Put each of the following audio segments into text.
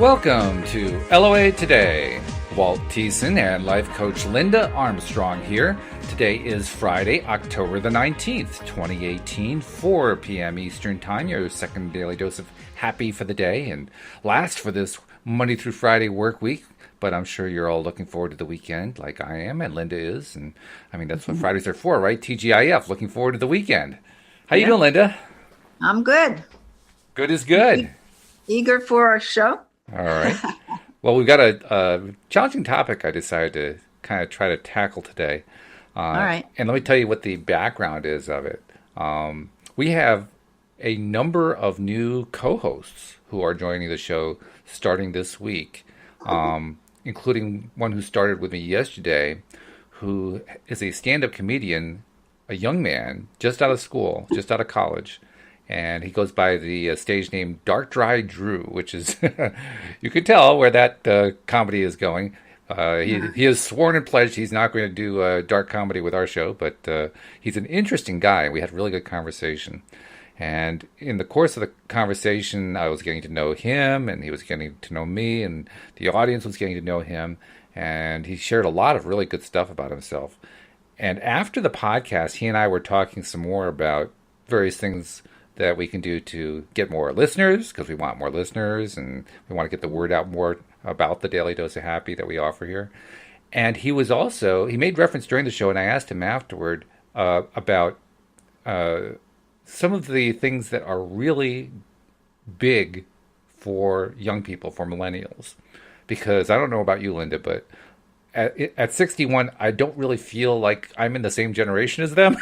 Welcome to LOA Today. Walt and life coach Linda Armstrong here. Today is Friday, October the 19th, 2018, 4 p.m. Eastern Time, your second daily dose of happy for the day and last for this Monday through Friday work week. But I'm sure you're all looking forward to the weekend like I am and Linda is. And I mean, that's what Fridays are for, right? TGIF, looking forward to the weekend. How you doing, Linda? I'm good. Good is good. Eager for our show? All right. Well, we've got a challenging topic I decided to kind of try to tackle today. All right. And let me tell you what the background is of it. We have a number of new co-hosts who are joining the show starting this week, including one who started with me yesterday, who is a stand-up comedian, a young man, just out of school, just out of college. And he goes by the stage name Dark Dry Drew, which is, you can tell where that comedy is going. He has sworn and pledged he's not going to do dark comedy with our show, but he's an interesting guy. We had a really good conversation. And in the course of the conversation, I was getting to know him, and he was getting to know me, and the audience was getting to know him. And he shared a lot of really good stuff about himself. And after the podcast, he and I were talking some more about various things that we can do to get more listeners, because we want more listeners and we want to get the word out more about the Daily Dose of Happy that we offer here. And he made reference during the show, and I asked him afterward about some of the things that are really big for young people, for millennials. Because I don't know about you, Linda, but at 61, I don't really feel like I'm in the same generation as them.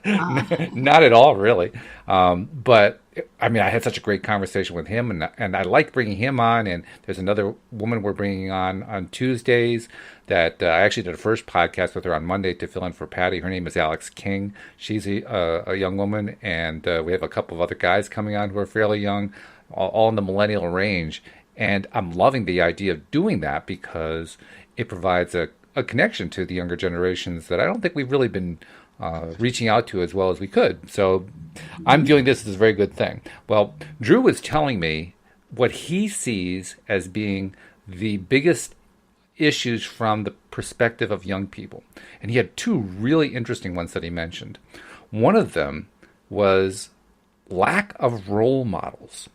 Not at all, really. But I mean, I had such a great conversation with him, and I like bringing him on. And there's another woman we're bringing on Tuesdays that I actually did a first podcast with her on Monday to fill in for Patty. Her name is Alex King. She's a young woman, and we have a couple of other guys coming on who are fairly young, all in the millennial range. And I'm loving the idea of doing that because it provides a connection to the younger generations that I don't think we've really been reaching out to as well as we could. So I'm viewing this as a very good thing. Well, Drew was telling me what he sees as being the biggest issues from the perspective of young people. And he had two really interesting ones that he mentioned. One of them was lack of role models,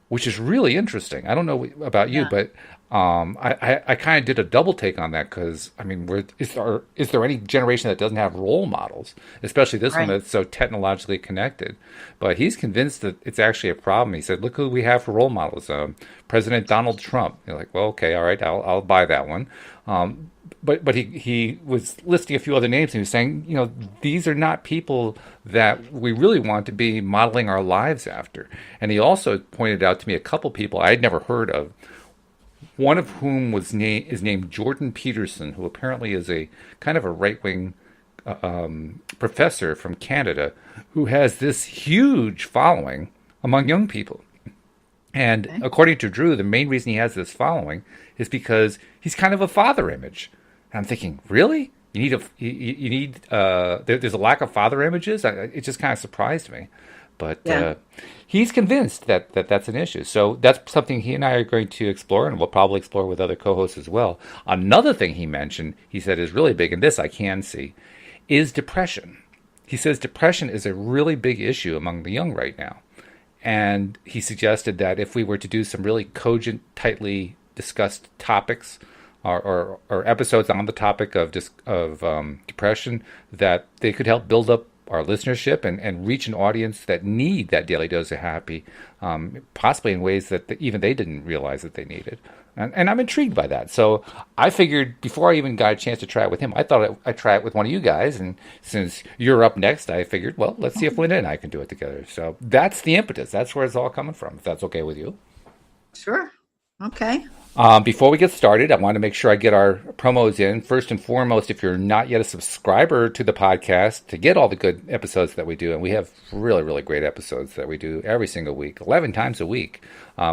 which is really interesting. I don't know about you, but I kind of did a double take on that because, I mean, is there any generation that doesn't have role models, especially this one that's so technologically connected? But he's convinced that it's actually a problem. He said, look who we have for role models. President Donald Trump. You're like, well, okay, all right, I'll buy that one. But he was listing a few other names, and he was saying, you know, these are not people that we really want to be modeling our lives after. And he also pointed out to me a couple people I had never heard of, one of whom is named Jordan Peterson, who apparently is a kind of a right-wing professor from Canada who has this huge following among young people. And according to Drew, the main reason he has this following is because he's kind of a father image. And I'm thinking, really? There's a lack of father images? It just kind of surprised me. But he's convinced that that's an issue. So that's something he and I are going to explore, and we'll probably explore with other co-hosts as well. Another thing he mentioned, he said is really big, and this I can see, is depression. He says depression is a really big issue among the young right now. And he suggested that if we were to do some really cogent, tightly discussed topics or episodes on the topic of depression, that they could help build up our listenership and reach an audience that need that daily dose of happy, possibly in ways that even they didn't realize that they needed. And I'm intrigued by that. So I figured before I even got a chance to try it with him, I thought I'd try it with one of you guys. And since you're up next, I figured, well, let's see if Linda and I can do it together. So that's the impetus. That's where it's all coming from, if that's okay with you. Sure. Okay. Before we get started, I want to make sure I get our promos in. First and foremost, if you're not yet a subscriber to the podcast, to get all the good episodes that we do, and we have really, really great episodes that we do every single week, 11 times a week,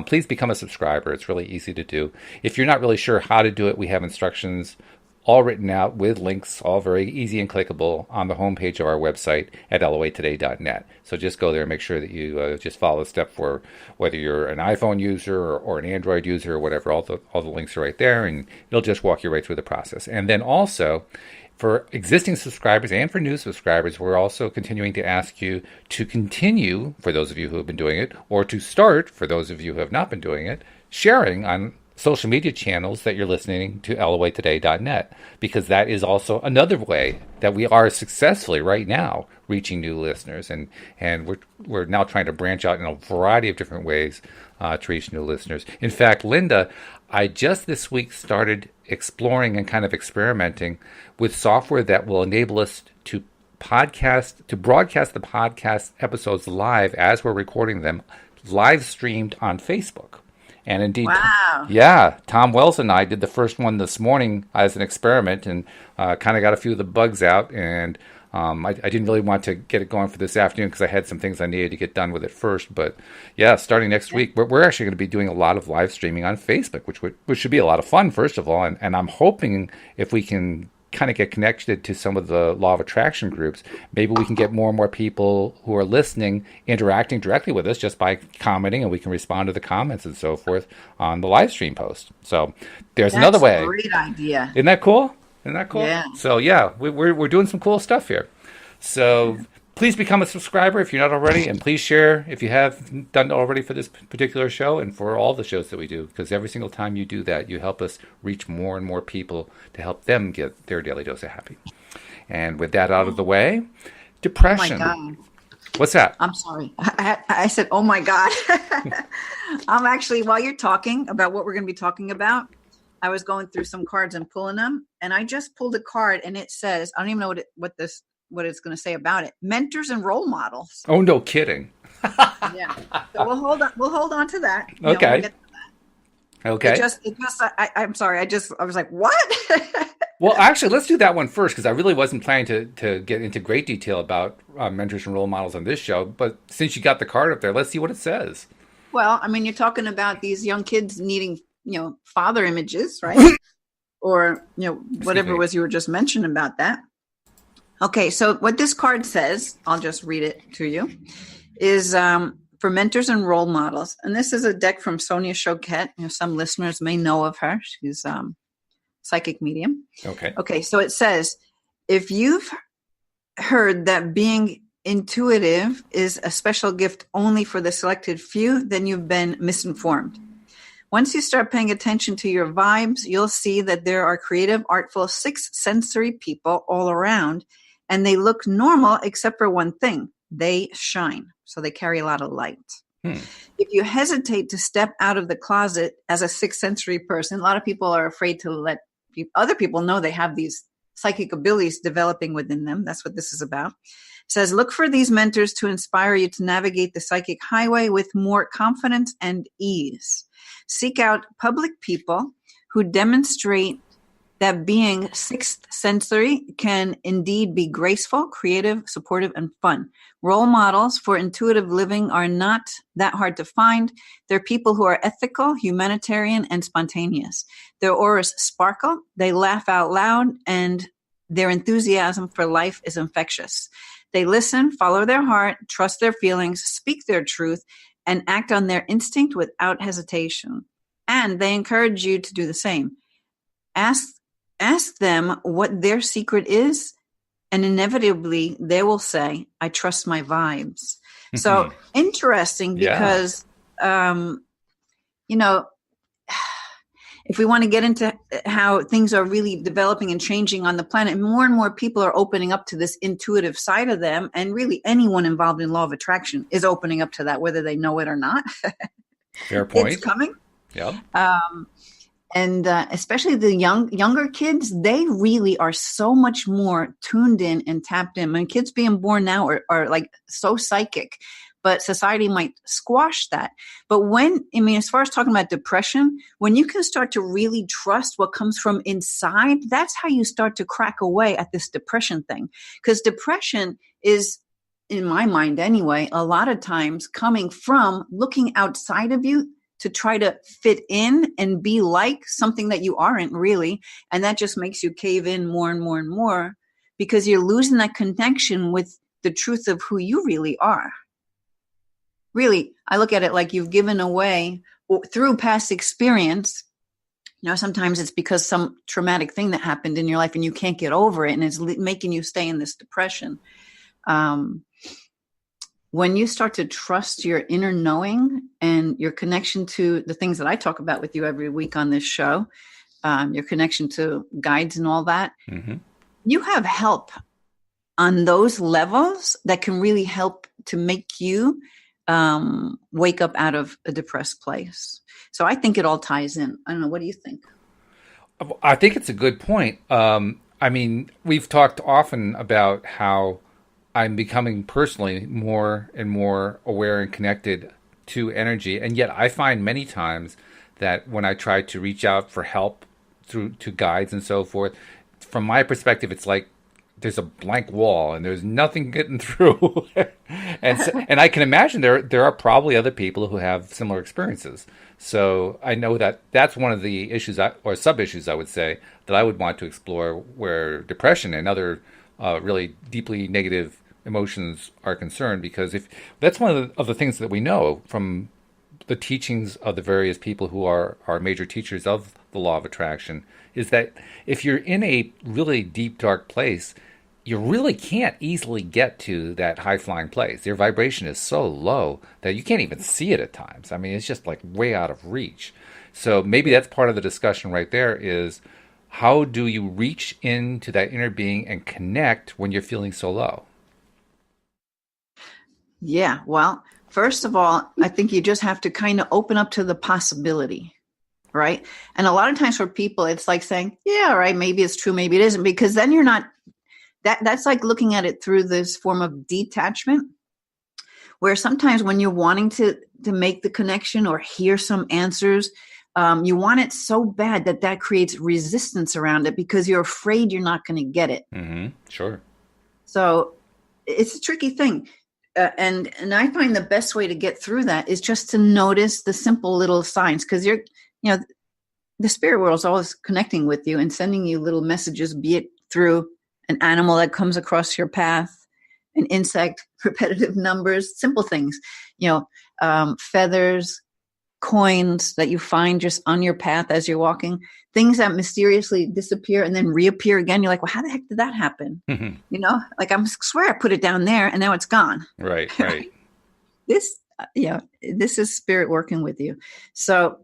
please become a subscriber. It's really easy to do. If you're not really sure how to do it, we have instructions all written out with links, all very easy and clickable on the homepage of our website at loatoday.net. So just go there and make sure that you just follow the step for whether you're an iPhone user or an Android user or whatever. All the links are right there, and it'll just walk you right through the process. And then also, for existing subscribers and for new subscribers, we're also continuing to ask you to continue, for those of you who have been doing it, or to start, for those of you who have not been doing it, sharing on social media channels that you're listening to loatoday.net, because that is also another way that we are successfully right now reaching new listeners, and we're now trying to branch out in a variety of different ways to reach new listeners. In fact, Linda, I just this week started exploring and kind of experimenting with software that will enable us to broadcast the podcast episodes live as we're recording them, live streamed on Facebook. And indeed, Wow. yeah, Tom Wells and I did the first one this morning as an experiment, and kind of got a few of the bugs out. And I didn't really want to get it going for this afternoon because I had some things I needed to get done with it first. But yeah, starting next week, we're actually going to be doing a lot of live streaming on Facebook, which should be a lot of fun, first of all. And I'm hoping if we can kind of get connected to some of the law of attraction groups, maybe we can get more and more people who are listening interacting directly with us just by commenting, and we can respond to the comments and so forth on the live stream post. So there's another way. That's a great idea. Isn't that cool? Isn't that cool? Yeah. So yeah, we're doing some cool stuff here. So please become a subscriber if you're not already, and please share if you have done already for this particular show and for all the shows that we do, because every single time you do that, you help us reach more and more people to help them get their daily dose of happy. And with that out of the way, depression. Oh my God. What's that? I'm sorry. I said, oh my God. I'm actually, while you're talking about what we're going to be talking about, I was going through some cards and pulling them, and I just pulled a card, and it says, I don't even know what it's going to say about it. Mentors and role models. Oh, no kidding. Yeah. So we'll hold on to that. Okay. We'll get to that. Okay. I'm sorry. I was like, what? Well, actually, let's do that one first, because I really wasn't planning to get into great detail about mentors and role models on this show. But since you got the card up there, let's see what it says. Well, I mean, you're talking about these young kids needing, father images, right? Or, whatever it was you were just mentioning about that. Okay, so what this card says, I'll just read it to you, is for mentors and role models. And this is a deck from Sonia Choquette. Some listeners may know of her. She's psychic medium. Okay, so it says, if you've heard that being intuitive is a special gift only for the selected few, then you've been misinformed. Once you start paying attention to your vibes, you'll see that there are creative, artful, sixth sensory people all around, and they look normal except for one thing. They shine. So they carry a lot of light. If you hesitate to step out of the closet as a sixth sensory person, a lot of people are afraid to let other people know they have these psychic abilities developing within them. That's what this is about. It says, look for these mentors to inspire you to navigate the psychic highway with more confidence and ease. Seek out public people who demonstrate that being sixth sensory can indeed be graceful, creative, supportive, and fun. Role models for intuitive living are not that hard to find. They're people who are ethical, humanitarian, and spontaneous. Their auras sparkle, they laugh out loud, and their enthusiasm for life is infectious. They listen, follow their heart, trust their feelings, speak their truth, and act on their instinct without hesitation. And they encourage you to do the same. Ask them what their secret is, and inevitably they will say, I trust my vibes. So interesting because, if we want to get into how things are really developing and changing on the planet, more and more people are opening up to this intuitive side of them. And really anyone involved in law of attraction is opening up to that, whether they know it or not. Fair point. It's coming. Yeah. And especially the younger kids, they really are so much more tuned in and tapped in. I mean, kids being born now are like so psychic, but society might squash that. But as far as talking about depression, when you can start to really trust what comes from inside, that's how you start to crack away at this depression thing. Because depression is, in my mind anyway, a lot of times coming from looking outside of you to try to fit in and be like something that you aren't really. And that just makes you cave in more and more and more, because you're losing that connection with the truth of who you really are. Really, I look at it like you've given away through past experience. Sometimes it's because some traumatic thing that happened in your life and you can't get over it, and it's making you stay in this depression. When you start to trust your inner knowing and your connection to the things that I talk about with you every week on this show, your connection to guides and all that, you have help on those levels that can really help to make you wake up out of a depressed place. So I think it all ties in. I don't know. What do you think? I think it's a good point. I mean, we've talked often about how I'm becoming personally more and more aware and connected to energy. And yet I find many times that when I try to reach out for help to guides and so forth, from my perspective, it's like there's a blank wall and there's nothing getting through. and I can imagine there are probably other people who have similar experiences. So I know that that's one of the issues or sub-issues, I would say, that I would want to explore, where depression and other really deeply negative emotions are concerned, because if that's one of the things that we know from the teachings of the various people who are major teachers of the law of attraction, is that if you're in a really deep, dark place, you really can't easily get to that high-flying place. Your vibration is so low that you can't even see it at times. I mean, it's just like way out of reach. So maybe that's part of the discussion right there, is how do you reach into that inner being and connect when you're feeling so low? Yeah, well, first of all, I think you just have to kind of open up to the possibility, right? And a lot of times for people, it's like saying, yeah, all right, maybe it's true, maybe it isn't, because then you're not, that's like looking at it through this form of detachment, where sometimes when you're wanting to make the connection or hear some answers, you want it so bad that creates resistance around it because you're afraid you're not going to get it. Mm-hmm. Sure. So it's a tricky thing. And I find the best way to get through that is just to notice the simple little signs, because the spirit world is always connecting with you and sending you little messages, be it through an animal that comes across your path, an insect, repetitive numbers, simple things, feathers, coins that you find just on your path as you're walking, things that mysteriously disappear and then reappear again. You're like, well, how the heck did that happen? Mm-hmm. Like I swear I put it down there and now it's gone. Right. This is spirit working with you. So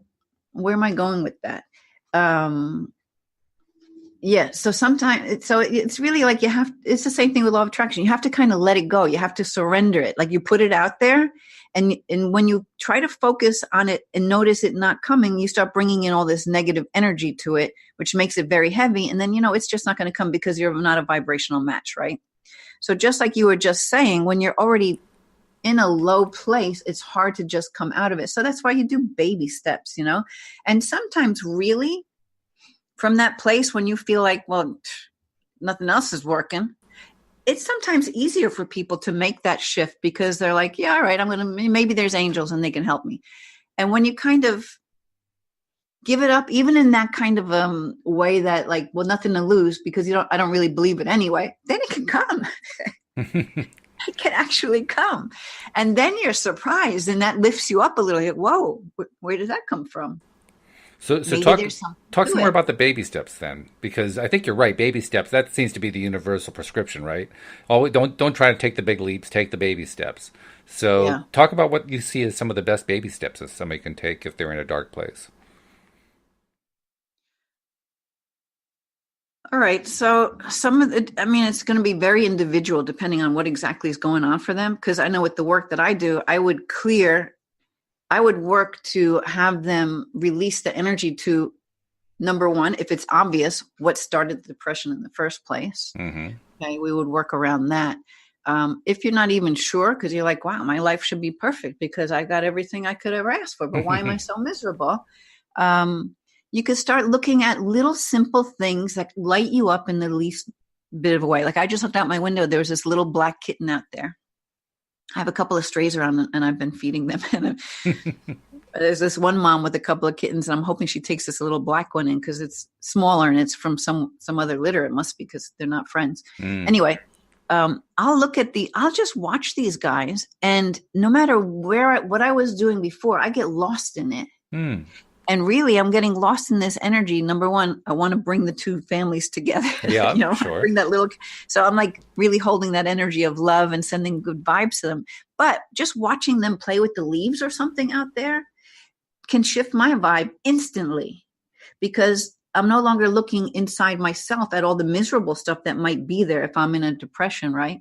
where am I going with that? So sometimes, it's really like it's the same thing with law of attraction. You have to kind of let it go. You have to surrender it. Like you put it out there, and when you try to focus on it and notice it not coming, you start bringing in all this negative energy to it, which makes it very heavy. And then, it's just not going to come because you're not a vibrational match, right? So just like you were just saying, when you're already in a low place, it's hard to just come out of it. So that's why you do baby steps, and sometimes really, from that place when you feel like, well, nothing else is working, it's sometimes easier for people to make that shift because they're like, yeah, all right, maybe there's angels and they can help me. And when you kind of give it up, even in that kind of way that like, well, nothing to lose because I don't really believe it anyway, then it can come. It can actually come. And then you're surprised and that lifts you up a little. Like, whoa, where did that come from? So talk some more about the baby steps then, because I think you're right. Baby steps, that seems to be the universal prescription, right? Oh, don't try to take the big leaps, take the baby steps. So talk about what you see as some of the best baby steps that somebody can take if they're in a dark place. All right. So it's going to be very individual depending on what exactly is going on for them. Because I know with the work that I do, I would work to have them release the energy to, number one, if it's obvious, what started the depression in the first place. Mm-hmm. Okay, we would work around that. If you're not even sure, because you're like, wow, my life should be perfect because I got everything I could ever ask for, but why am I so miserable? You could start looking at little simple things that light you up in the least bit of a way. Like I just looked out my window. There was this little black kitten out there. I have a couple of strays around and I've been feeding them. And there's this one mom with a couple of kittens, and I'm hoping she takes this little black one in because it's smaller and it's from some other litter. It must be because they're not friends. Anyway, I'll just watch these guys, and no matter what I was doing before, I get lost in it. And really, I'm getting lost in this energy. Number one, I want to bring the two families together. Yeah, sure. Bring that little. So I'm like really holding that energy of love and sending good vibes to them. But just watching them play with the leaves or something out there can shift my vibe instantly, because I'm no longer looking inside myself at all the miserable stuff that might be there if I'm in a depression, right?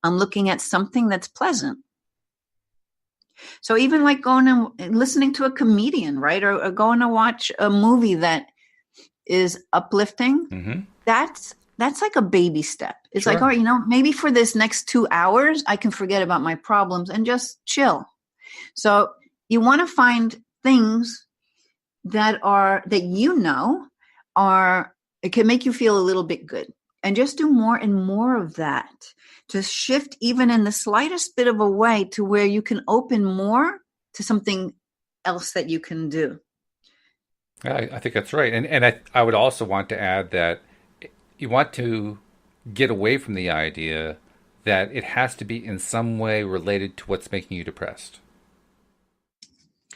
I'm looking at something that's pleasant. So even like going and listening to a comedian, right? Or going to watch a movie that is uplifting, that's like a baby step. It's like, all right, maybe for this next 2 hours, I can forget about my problems and just chill. So you want to find things that it can make you feel a little bit good, and just do more and more of that, to shift even in the slightest bit of a way to where you can open more to something else that you can do. I think that's right. And I would also want to add that you want to get away from the idea that it has to be in some way related to what's making you depressed.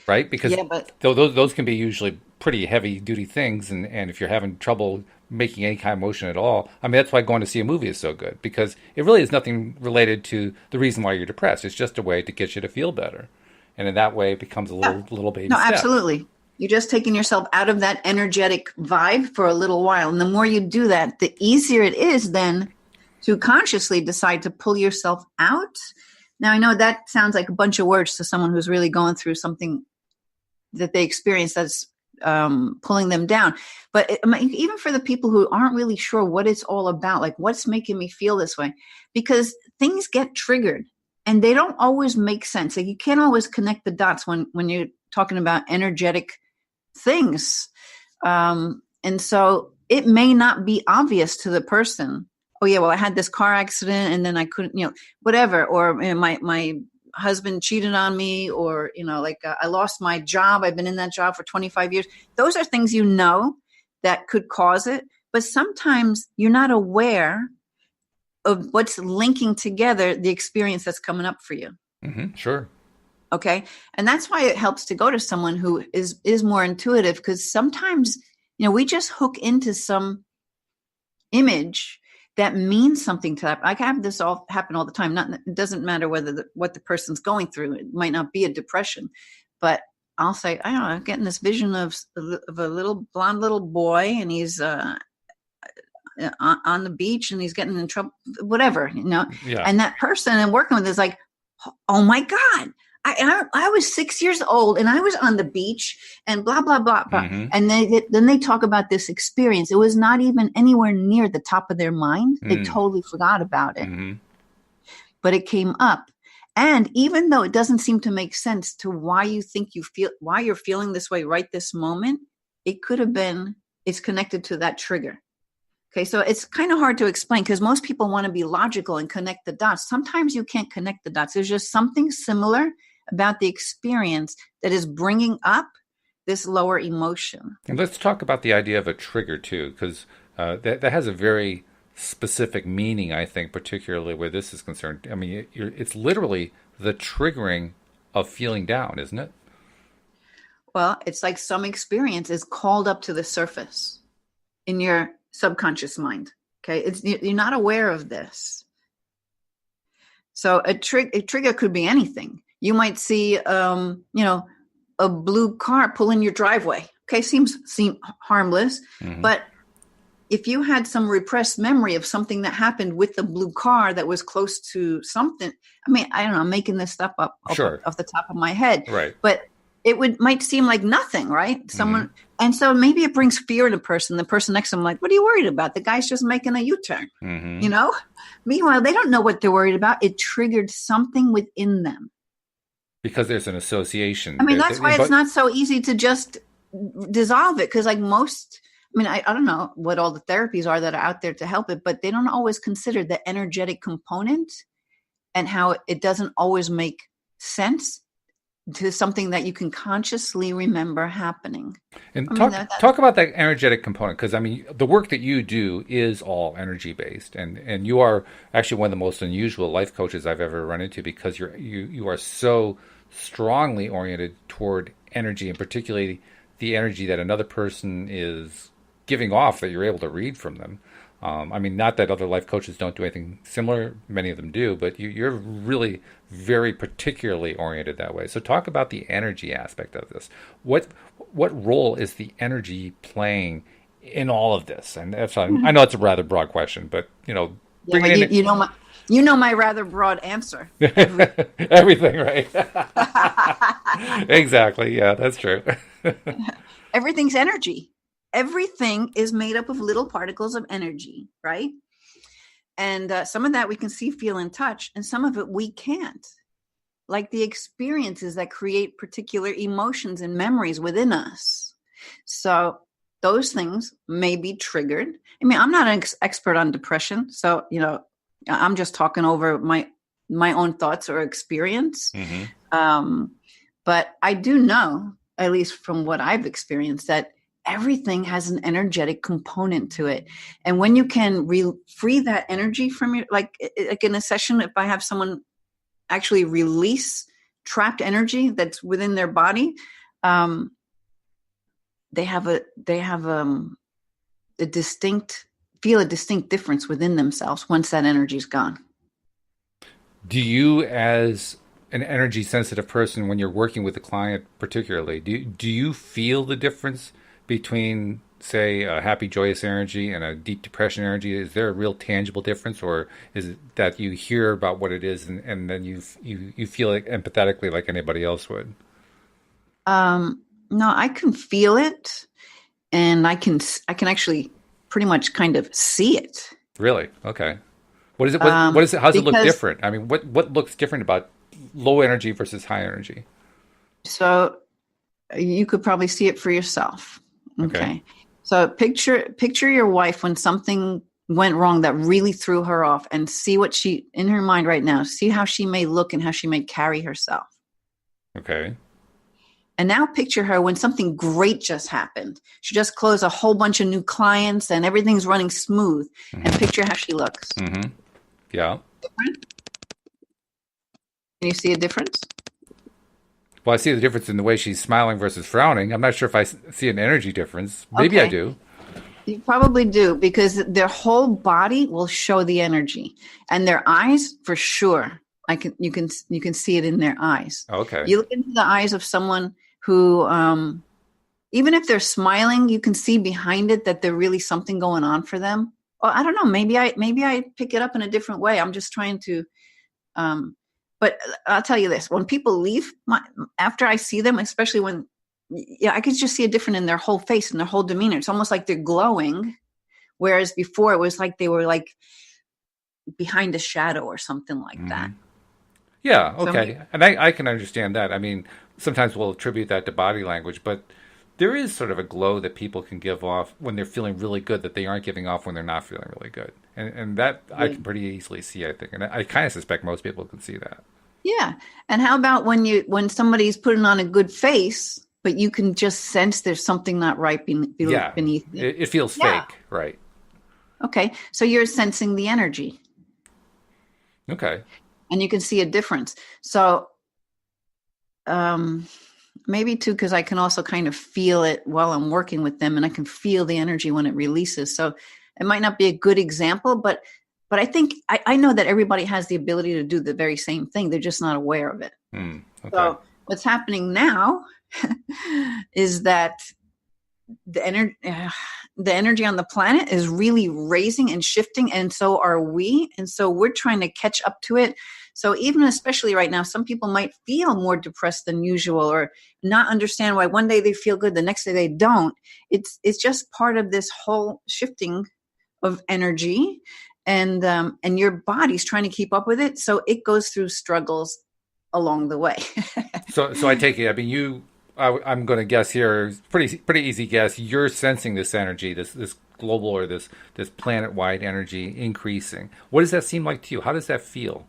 Right? Because those can be usually pretty heavy duty things. And if you're having trouble making any kind of motion at all, I mean, that's why going to see a movie is so good, because it really is nothing related to the reason why you're depressed. It's just a way to get you to feel better. And in that way, it becomes a little baby step. Absolutely. You're just taking yourself out of that energetic vibe for a little while. And the more you do that, the easier it is then to consciously decide to pull yourself out. Now, I know that sounds like a bunch of words to someone who's really going through something that they experience that's pulling them down. But even for the people who aren't really sure what it's all about, like what's making me feel this way, because things get triggered and they don't always make sense. Like you can't always connect the dots when you're talking about energetic things. And so it may not be obvious to the person. Oh yeah, well, I had this car accident and then I couldn't, whatever. Or my husband cheated on me, or, I lost my job. I've been in that job for 25 years. Those are things, that could cause it. But sometimes you're not aware of what's linking together the experience that's coming up for you. Sure. Okay. And that's why it helps to go to someone who is more intuitive, because sometimes, we just hook into some image that means something to that. I have this all happen all the time. It doesn't matter what the person's going through. It might not be a depression, but I'll say, I don't know, I'm getting this vision of a little blonde little boy, and he's on the beach and he's getting in trouble, whatever, Yeah. And that person I'm working with is like, oh my God, I was 6 years old and I was on the beach and blah, blah, blah, blah. And then they talk about this experience. It was not even anywhere near the top of their mind. They totally forgot about it, but it came up. And even though it doesn't seem to make sense to why you're feeling this way right this moment, it could have been, it's connected to that trigger. Okay. So it's kind of hard to explain because most people want to be logical and connect the dots. Sometimes you can't connect the dots. There's just something similar about the experience that is bringing up this lower emotion. And let's talk about the idea of a trigger too, because that has a very specific meaning, I think, particularly where this is concerned. I mean, it's literally the triggering of feeling down, isn't it? Well, it's like some experience is called up to the surface in your subconscious mind. Okay. You're not aware of this. So a trigger could be anything. You might see, a blue car pull in your driveway. Okay. Seem harmless, but if you had some repressed memory of something that happened with the blue car that was close to something, I mean, I don't know, I'm making this stuff up off the top of my head, right? But it might seem like nothing, right? Someone, and so maybe it brings fear in a person. The person next to them, like, what are you worried about? The guy's just making a U-turn, Meanwhile, they don't know what they're worried about. It triggered something within them. Because there's an association. I mean, that's why it's not so easy to just dissolve it. Because I don't know what all the therapies are that are out there to help it, but they don't always consider the energetic component and how it doesn't always make sense to something that you can consciously remember happening. And I mean, talk about that energetic component, because I mean the work that you do is all energy based, and you are actually one of the most unusual life coaches I've ever run into, because you are so strongly oriented toward energy, and particularly the energy that another person is giving off that you're able to read from them. I mean, not that other life coaches don't do anything similar, many of them do, but you're really very particularly oriented that way. So talk about the energy aspect of this. What role is the energy playing in all of this? And that's, I know it's a rather broad question, but yeah, but you know my rather broad answer. Everything, right? Exactly. Yeah, that's true. Everything's energy. Everything is made up of little particles of energy, right? And some of that we can see, feel, and touch, and some of it we can't. Like the experiences that create particular emotions and memories within us. So those things may be triggered. I mean, I'm not an expert on depression, so I'm just talking over my own thoughts or experience. Mm-hmm. But I do know, at least from what I've experienced, that everything has an energetic component to it. And when you can free that energy from your, like in a session, if I have someone actually release trapped energy that's within their body, they have a distinct difference within themselves once that energy's gone. Do you, as an energy sensitive person, when you're working with a client particularly, do you feel the difference between, say, a happy, joyous energy and a deep depression energy? Is there a real tangible difference, or is it that you hear about what it is and then you feel it empathetically like anybody else would? No, I can feel it, and I can actually pretty much kind of see it. Really? Okay. What is it? What is it? How does it look different? I mean, what looks different about low energy versus high energy? So you could probably see it for yourself. Okay. So picture your wife when something went wrong that really threw her off, and see what she, in her mind right now, see how she may look and how she may carry herself. Okay. And now picture her when something great just happened. She just closed a whole bunch of new clients and everything's running smooth. Mm-hmm. And picture how she looks. Mm-hmm. Yeah. Different? Can you see a difference? Well, I see the difference in the way she's smiling versus frowning. I'm not sure if I see an energy difference. Maybe okay. I do. You probably do, because their whole body will show the energy, and their eyes, for sure. You can see it in their eyes. Okay. You look into the eyes of someone who, even if they're smiling, you can see behind it that there's really something going on for them. Well, I don't know. Maybe I pick it up in a different way. I'm just trying to. But I'll tell you this: when people leave, after I see them, especially when, I could just see a difference in their whole face and their whole demeanor. It's almost like they're glowing, whereas before it was like they were like behind a shadow or something like that. Yeah, okay. So, and I can understand that. I mean, sometimes we'll attribute that to body language, but there is sort of a glow that people can give off when they're feeling really good that they aren't giving off when they're not feeling really good. And that I can pretty easily see, I think. And I kind of suspect most people can see that. Yeah. And how about when somebody's putting on a good face, but you can just sense there's something not right beneath it? It feels fake, right? Okay. So you're sensing the energy. Okay. And you can see a difference. So maybe too, because I can also kind of feel it while I'm working with them, and I can feel the energy when it releases. So it might not be a good example, but I think I know that everybody has the ability to do the very same thing. They're just not aware of it. Okay. So what's happening now is that the energy on the planet is really raising and shifting, and so are we. And so we're trying to catch up to it. So even especially right now, some people might feel more depressed than usual, or not understand why one day they feel good, the next day they don't. It's just part of this whole shifting of energy, and your body's trying to keep up with it. So it goes through struggles along the way. So I take it, I mean, I'm going to guess here, pretty easy guess. You're sensing this energy, this global or this planet-wide energy increasing. What does that seem like to you? How does that feel?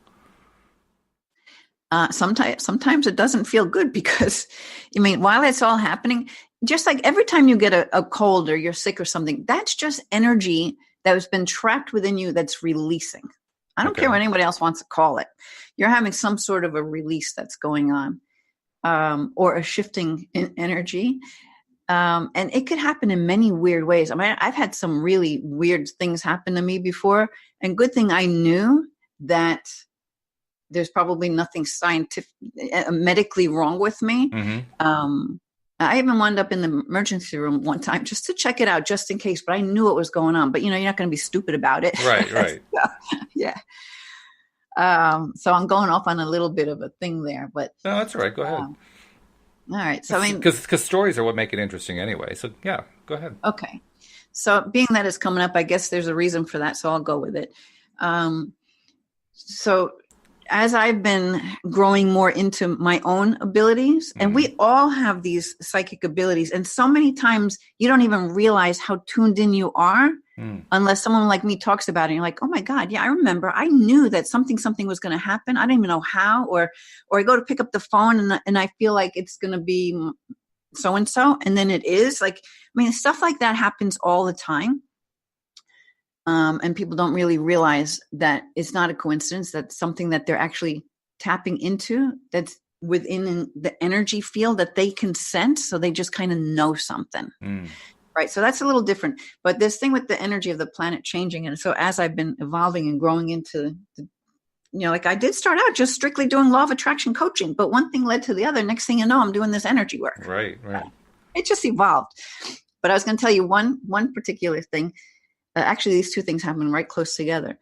Sometimes it doesn't feel good because, I mean, while it's all happening, just like every time you get a cold or you're sick or something, that's just energy that has been trapped within you that's releasing. I don't care what anybody else wants to call it. You're having some sort of a release that's going on, or a shifting in energy. And it could happen in many weird ways. I mean, I've had some really weird things happen to me before, and good thing I knew that there's probably nothing scientific, medically wrong with me. Mm-hmm. I even wound up in the emergency room one time just to check it out, just in case. But I knew what was going on. But you're not going to be stupid about it, Right. So, yeah. So I'm going off on a little bit of a thing there, but No, that's all right. Go ahead. all right. So I mean, because stories are what make it interesting anyway. So yeah, go ahead. okay. So being that it's coming up, I guess there's a reason for that. So I'll go with it. So as I've been growing more into my own abilities, and we all have these psychic abilities, and so many times you don't even realize how tuned in you are unless someone like me talks about it. And you're like, oh my God, yeah, I remember. I knew that something was going to happen. I didn't even know how, or I go to pick up the phone and I feel like it's going to be so-and-so. And then it is like, I mean, stuff like that happens all the time. And people don't really realize that it's not a coincidence. That's something that they're actually tapping into, that's within the energy field that they can sense. So they just kind of know something. Right. So that's a little different. But this thing with the energy of the planet changing. And so as I've been evolving and growing into like I did start out just strictly doing law of attraction coaching, but one thing led to the other. Next thing you know, I'm doing this energy work. Right. It just evolved. But I was going to tell you one particular thing. Actually, these two things happened right close together.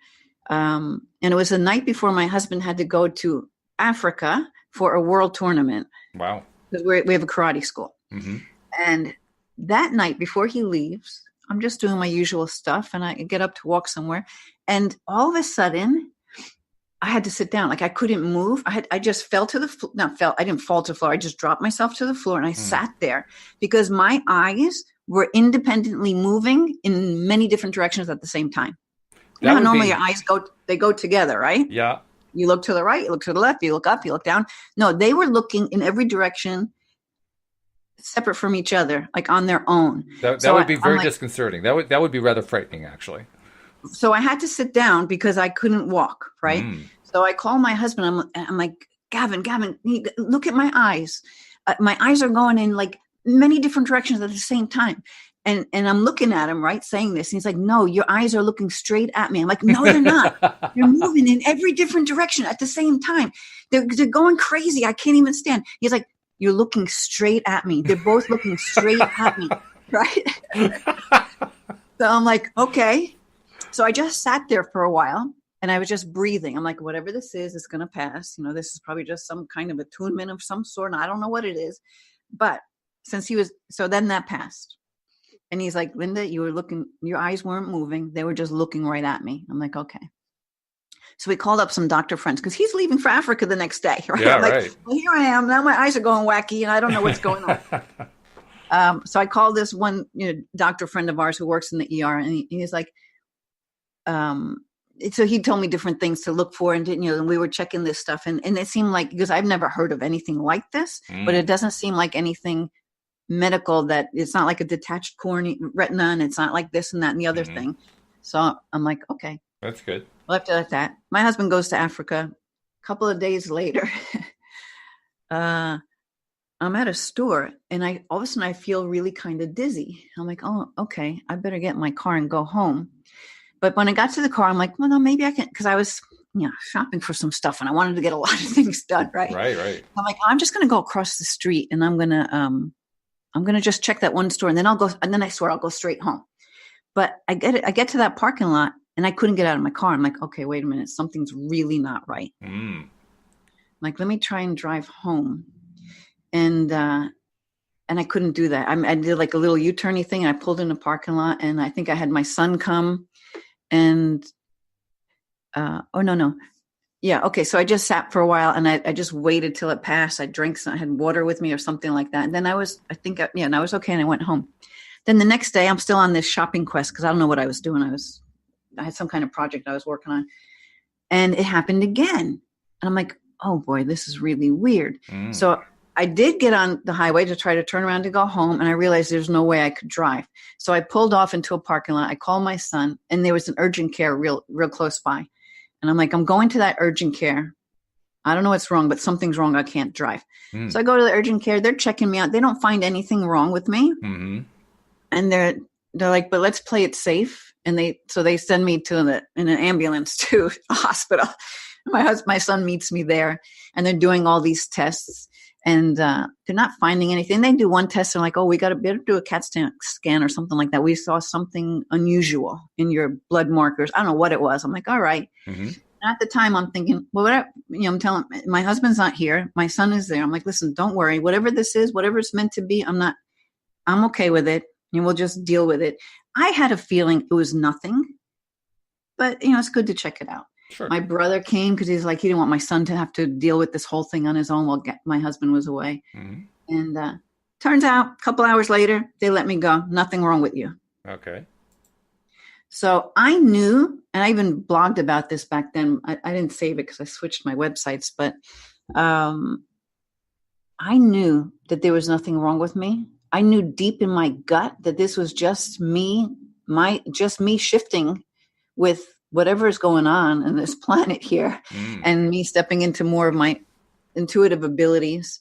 And it was the night before my husband had to go to Africa for a world tournament. Wow. Because we have a karate school. Mm-hmm. And that night before he leaves, I'm just doing my usual stuff and I get up to walk somewhere. And all of a sudden, I had to sit down. Like I couldn't move. I just fell to the floor. I didn't fall to the floor. I just dropped myself to the floor and I sat there because my eyes were independently moving in many different directions at the same time. You know how normally your eyes go together, right? Yeah. You look to the right, you look to the left, you look up, you look down. No, they were looking in every direction separate from each other, like on their own. That would be very disconcerting. That would be rather frightening, actually. So I had to sit down because I couldn't walk, right? So I call my husband. I'm like, Gavin, look at my eyes. My eyes are going in like many different directions at the same time. And I'm looking at him, right, saying this. And he's like, no, your eyes are looking straight at me. I'm like, no, they're not. You're moving in every different direction at the same time. They're going crazy. I can't even stand. He's like, you're looking straight at me. They're both looking straight at me, right? So I'm like, okay. So I just sat there for a while and I was just breathing. I'm like, whatever this is, it's going to pass. This is probably just some kind of attunement of some sort. And I don't know what it is. But so then that passed. And he's like, Linda, you were looking, your eyes weren't moving. They were just looking right at me. I'm like, okay. So we called up some doctor friends because he's leaving for Africa the next day. Right? Yeah, I'm like, right. well, here I am. Now my eyes are going wacky and I don't know what's going on. So I called this one doctor friend of ours who works in the ER. And he's like, so he told me different things to look for. And we were checking this stuff. And it seemed like, because I've never heard of anything like this, but it doesn't seem like anything medical, that it's not like a detached retina and it's not like this and that and the other thing. So I'm like, okay, that's good. Well, after that, my husband goes to Africa. A couple of days later, I'm at a store and all of a sudden I feel really kind of dizzy. I'm like, oh, okay, I better get in my car and go home. But when I got to the car, I'm like, well, no, maybe I can, because I was shopping for some stuff and I wanted to get a lot of things done, right? Right. I'm like, I'm just going to go across the street and I'm going to just check that one store and then I swear I'll go straight home. But I get to that parking lot and I couldn't get out of my car. I'm like, okay, wait a minute. Something's really not right. I'm like, let me try and drive home. And I couldn't do that. I did like a little U-turny thing. And I pulled in a parking lot and I think I had my son come and, oh, no. Yeah. Okay. So I just sat for a while and I just waited till it passed. I drank I had water with me or something like that. And then I was okay. And I went home. Then the next day I'm still on this shopping quest because I don't know what I was doing. I had some kind of project I was working on and it happened again. And I'm like, oh boy, this is really weird. Mm. So I did get on the highway to try to turn around to go home, and I realized there's no way I could drive. So I pulled off into a parking lot. I called my son, and there was an urgent care real close by. And I'm like, I'm going to that urgent care. I don't know what's wrong, but something's wrong. I can't drive. Mm. So I go to the urgent care. They're checking me out. They don't find anything wrong with me. Mm-hmm. And they're like, but let's play it safe. And they send me in an ambulance to a hospital. My son meets me there, and they're doing all these tests, and they're not finding anything. They do one test and like, oh, we got to better do a CAT scan or something like that. We saw something unusual in your blood markers. I don't know what it was. I'm like, all right. Mm-hmm. At the time, I'm thinking, well, I'm telling my husband's not here. My son is there. I'm like, listen, don't worry. Whatever this is, whatever it's meant to be, I'm okay with it, and we'll just deal with it. I had a feeling it was nothing, but it's good to check it out. Sure. My brother came because he's like, he didn't want my son to have to deal with this whole thing on his own while my husband was away. Mm-hmm. And turns out a couple hours later, they let me go. Nothing wrong with you. Okay. So I knew, and I even blogged about this back then. I didn't save it because I switched my websites, but I knew that there was nothing wrong with me. I knew deep in my gut that this was just me shifting with whatever is going on in this planet here, and me stepping into more of my intuitive abilities.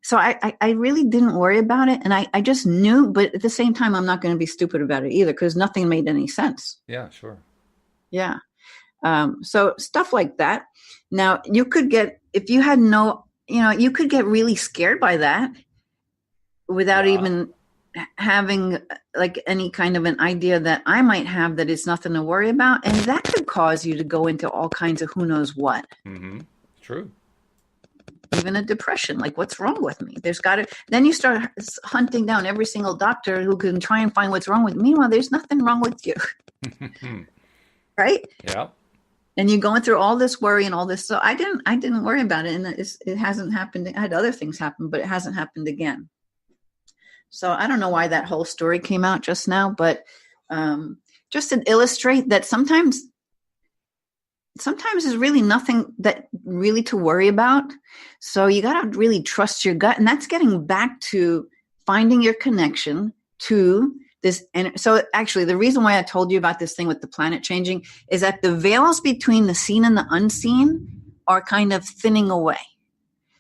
So I really didn't worry about it. And I just knew, but at the same time, I'm not going to be stupid about it either, because nothing made any sense. Yeah, sure. Yeah. So stuff like that. Now you could get, if you had you could get really scared by that without even having like any kind of an idea that I might have that it's nothing to worry about. And that could cause you to go into all kinds of who knows what. Mm-hmm. True. Even a depression, like what's wrong with me? Then you start hunting down every single doctor who can try and find what's wrong with me. Meanwhile, there's nothing wrong with you. Right? Yeah. And you're going through all this worry and all this. So I didn't worry about it. And it hasn't happened. I had other things happen, but it hasn't happened again. So I don't know why that whole story came out just now, but just to illustrate that sometimes there's really nothing that really to worry about. So you got to really trust your gut. And that's getting back to finding your connection to this. And so actually the reason why I told you about this thing with the planet changing is that the veils between the seen and the unseen are kind of thinning away.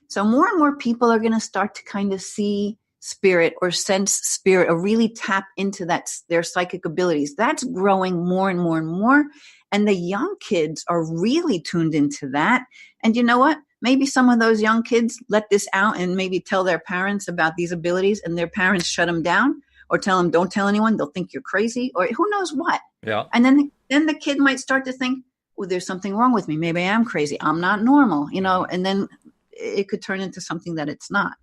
So more and more people are going to start to kind of see spirit or sense spirit, or really tap into their psychic abilities. That's growing more and more and more. And the young kids are really tuned into that. And you know what? Maybe some of those young kids let this out and maybe tell their parents about these abilities, and their parents shut them down or tell them, don't tell anyone. They'll think you're crazy, or who knows what. Yeah. And then the kid might start to think, well, there's something wrong with me. Maybe I am crazy. I'm not normal, and then it could turn into something that it's not.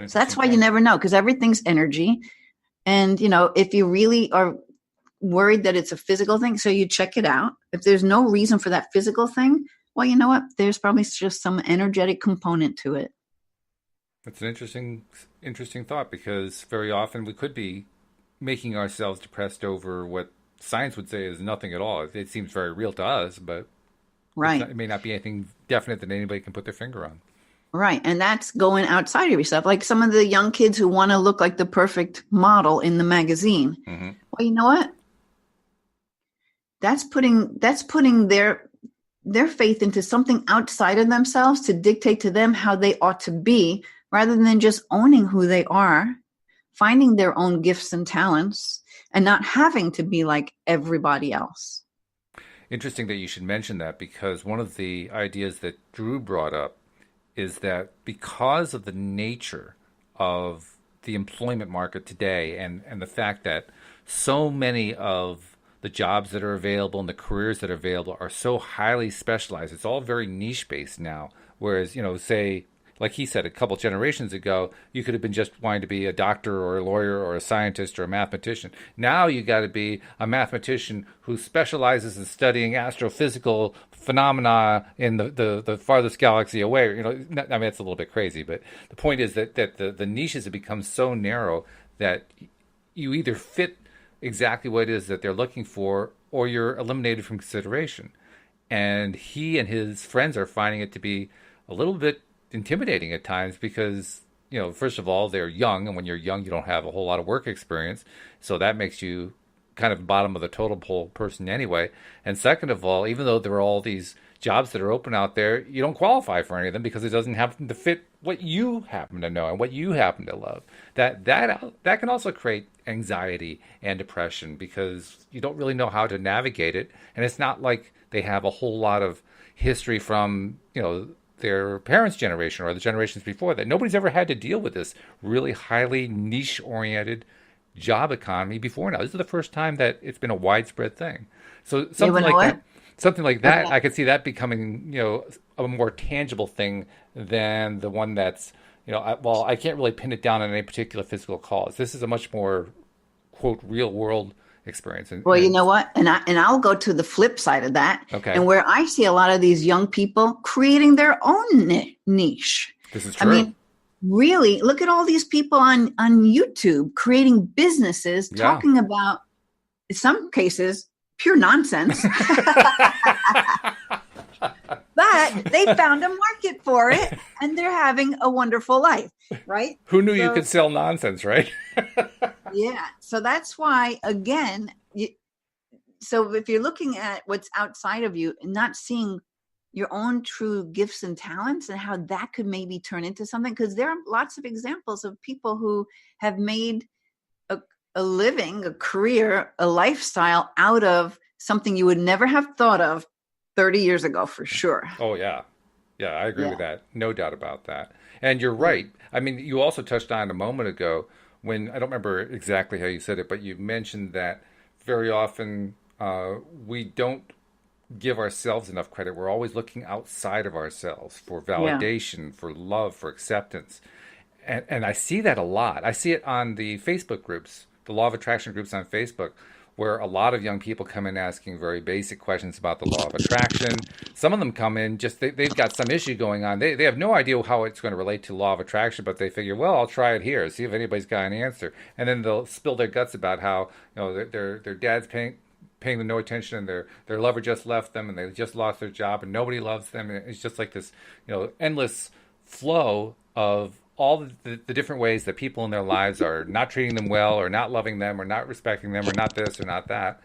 So that's why you never know, because everything's energy. And, if you really are worried that it's a physical thing, so you check it out. If there's no reason for that physical thing, well, you know what? There's probably just some energetic component to it. That's an interesting thought, because very often we could be making ourselves depressed over what science would say is nothing at all. It seems very real to us, but right. It may not be anything definite that anybody can put their finger on. Right. And that's going outside of yourself. Like some of the young kids who want to look like the perfect model in the magazine. Mm-hmm. Well, you know what? That's putting their faith into something outside of themselves to dictate to them how they ought to be, rather than just owning who they are, finding their own gifts and talents, and not having to be like everybody else. Interesting that you should mention that, because one of the ideas that Drew brought up is that because of the nature of the employment market today, and the fact that so many of the jobs that are available and the careers that are available are so highly specialized, it's all very niche based now. Whereas, say, like he said, a couple generations ago, you could have been just wanting to be a doctor or a lawyer or a scientist or a mathematician. Now you got to be a mathematician who specializes in studying astrophysical phenomena in the farthest galaxy away. I mean, that's a little bit crazy, but the point is that the niches have become so narrow that you either fit exactly what it is that they're looking for, or you're eliminated from consideration. and he and his friends are finding it to be a little bit intimidating at times because, first of all, they're young, and when you're young, you don't have a whole lot of work experience, so that makes you kind of bottom of the totem pole person anyway. And second of all, even though there are all these jobs that are open out there, you don't qualify for any of them because it doesn't happen to fit what you happen to know and what you happen to love. That can also create anxiety and depression because you don't really know how to navigate it, and it's not like they have a whole lot of history from their parents' generation or the generations before that. Nobody's ever had to deal with this really highly niche oriented job economy before now. This is the first time that it's been a widespread thing. So something like that, I could see that becoming, a more tangible thing than the one that's, I can't really pin it down on any particular physical cause. This is a much more, quote, real world experience. Well, you know what? And I'll go to the flip side of that. Okay. And where I see a lot of these young people creating their own niche. This is true. I mean, really, look at all these people on YouTube creating businesses, talking about, in some cases, pure nonsense. But they found a market for it, and they're having a wonderful life, right? Who knew you could sell nonsense, right? Yeah. So that's why, again, so if you're looking at what's outside of you and not seeing your own true gifts and talents and how that could maybe turn into something, because there are lots of examples of people who have made a living, a career, a lifestyle out of something you would never have thought of 30 years ago, for sure. Oh, yeah. Yeah, I agree with that. No doubt about that. And you're right. I mean, you also touched on a moment ago when, I don't remember exactly how you said it, but you mentioned that very often we don't give ourselves enough credit. We're always looking outside of ourselves for validation, for love, for acceptance. And I see that a lot. I see it on the Facebook groups, the Law of Attraction groups on Facebook, where a lot of young people come in asking very basic questions about the law of attraction. Some of them come in just, they've got some issue going on. They have no idea how it's going to relate to law of attraction, but they figure, well, I'll try it here, see if anybody's got an answer. And then they'll spill their guts about how their dad's paying them no attention, and their lover just left them, and they just lost their job, and nobody loves them. And it's just like this, endless flow of all the different ways that people in their lives are not treating them well, or not loving them, or not respecting them, or not this or not that.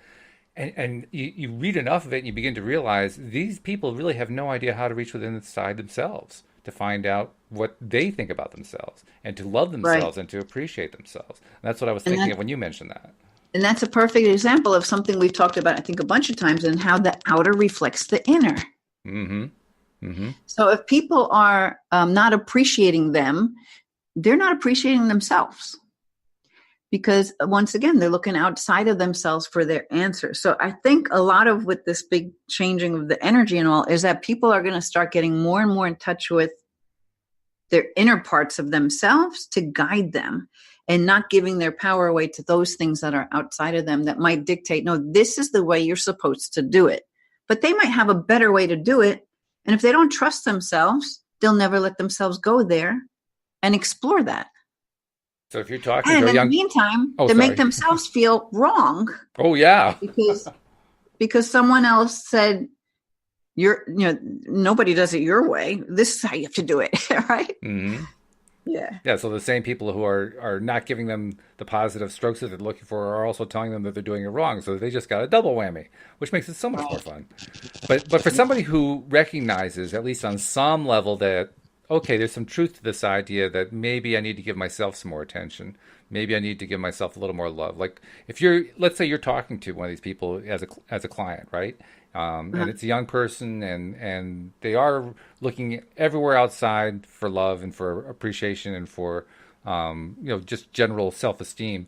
And you read enough of it, and you begin to realize these people really have no idea how to reach within inside themselves to find out what they think about themselves, and to love themselves, and to appreciate themselves. And that's what I was thinking of when you mentioned that. And that's a perfect example of something we've talked about, I think, a bunch of times, and how the outer reflects the inner. Mm-hmm. Mm-hmm. So if people are not appreciating them, they're not appreciating themselves, because once again, they're looking outside of themselves for their answers. So I think a lot of with this big changing of the energy and all is that people are going to start getting more and more in touch with their inner parts of themselves to guide them, and not giving their power away to those things that are outside of them that might dictate, no, this is the way you're supposed to do it. But they might have a better way to do it. And if they don't trust themselves, they'll never let themselves go there and explore that. So if you're talking and to in the meantime, make themselves feel wrong. Oh, yeah. because someone else said, nobody does it your way. This is how you have to do it, right? Mm-hmm. Yeah. Yeah. So the same people who are not giving them the positive strokes that they're looking for are also telling them that they're doing it wrong. So they just got a double whammy, which makes it so much more fun. But for somebody who recognizes, at least on some level, that, okay, there's some truth to this idea that maybe I need to give myself some more attention. Maybe I need to give myself a little more love. Like let's say you're talking to one of these people as a client, right? And it's a young person, and they are looking everywhere outside for love and for appreciation and for just general self-esteem.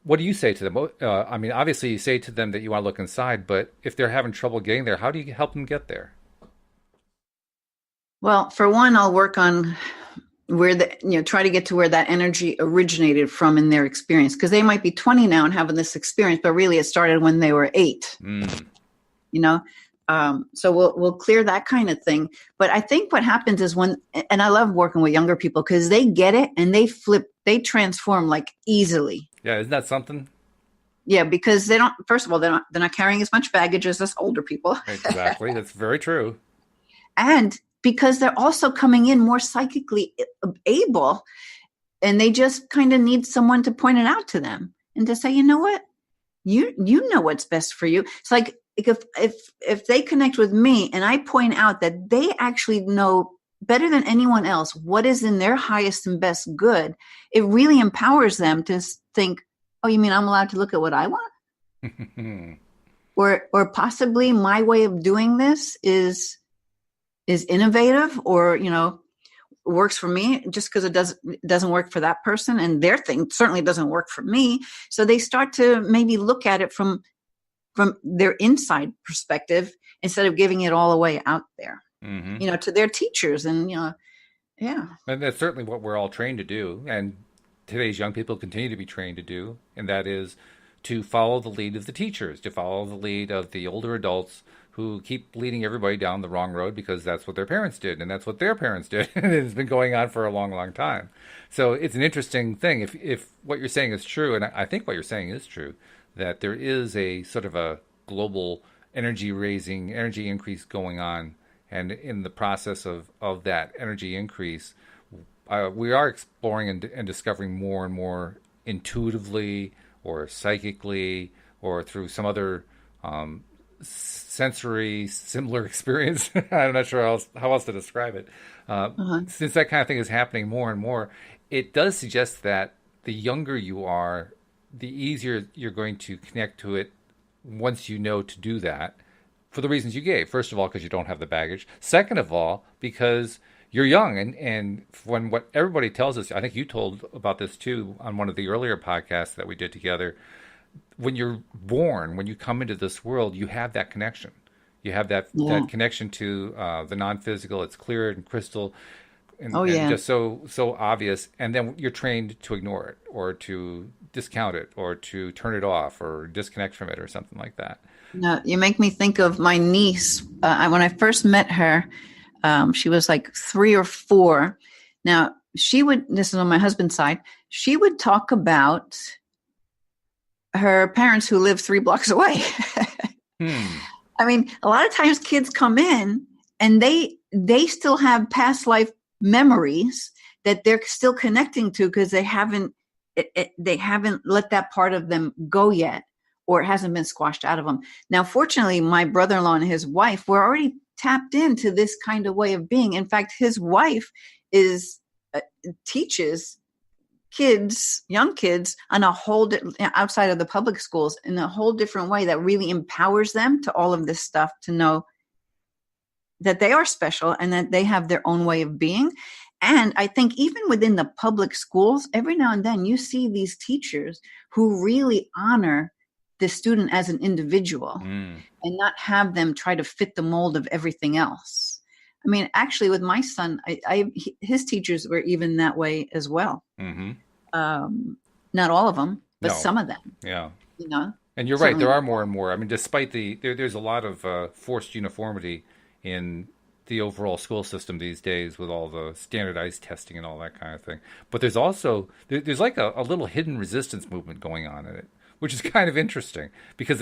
What do you say to them? I mean, obviously you say to them that you want to look inside, but if they're having trouble getting there, how do you help them get there? Well, for one, I'll work on where try to get to where that energy originated from in their experience, because they might be 20 now and having this experience, but really it started when they were 8. So we'll clear that kind of thing. But I think what happens is and I love working with younger people because they get it and they transform like easily. Yeah. Isn't that something? Yeah, because they don't. First of all, they're not carrying as much baggage as us older people, Exactly. That's very true. and because they're also coming in more psychically able, and they just kind of need someone to point it out to them and to say, you know what, you know what's best for you. It's like if they connect with me and I point out that they actually know better than anyone else what is in their highest and best good, it really empowers them to think, oh, you mean I'm allowed to look at what I want? Or possibly my way of doing this is innovative, or works for me, just because it doesn't work for that person, and their thing certainly doesn't work for me. So they start to maybe look at it from their inside perspective instead of giving it all away out there, to their teachers. And yeah. And that's certainly what we're all trained to do, and today's young people continue to be trained to do, and that is to follow the lead of the teachers, to follow the lead of the older adults who keep leading everybody down the wrong road because that's what their parents did and that's what their parents did. And it's been going on for a long, long time. So it's an interesting thing. If what you're saying is true, and I think what you're saying is true, that there is a sort of a global energy increase going on. And in the process of that energy increase, we are exploring and discovering more and more intuitively or psychically or through some other sensory similar experience. I'm not sure how else to describe it. Since that kind of thing is happening more and more, it does suggest that the younger you are, the easier you're going to connect to it once you know to do that, for the reasons you gave. First of all, because you don't have the baggage. Second of all, because you're young, and when what everybody tells us, I think you told about this too on one of the earlier podcasts that we did together. When you're born, when you come into this world, you have that connection. You have that connection to the non-physical. It's clear and crystal, and just so obvious. And then you're trained to ignore it, or to discount it, or to turn it off, or disconnect from it, or something like that. No, you make me think of my niece. When I first met her, she was like 3 or 4. Now, this is on my husband's side, she would talk about her parents who live 3 blocks away. I mean, a lot of times kids come in and they still have past life memories that they're still connecting to because they haven't let that part of them go yet, or it hasn't been squashed out of them. Now, fortunately, my brother-in-law and his wife were already tapped into this kind of way of being. In fact, his wife teaches young kids on a whole outside of the public schools in a whole different way that really empowers them to all of this stuff, to know that they are special and that they have their own way of being. And I think even within the public schools, every now and then you see these teachers who really honor the student as an individual and not have them try to fit the mold of everything else. I mean, actually, with my son, his teachers were even that way as well. Mm-hmm. Not all of them, but some of them. Yeah. And you're right. There are more and more. I mean, despite there's a lot of forced uniformity in the overall school system these days with all the standardized testing and all that kind of thing. But there's also there's like a little hidden resistance movement going on in it, which is kind of interesting because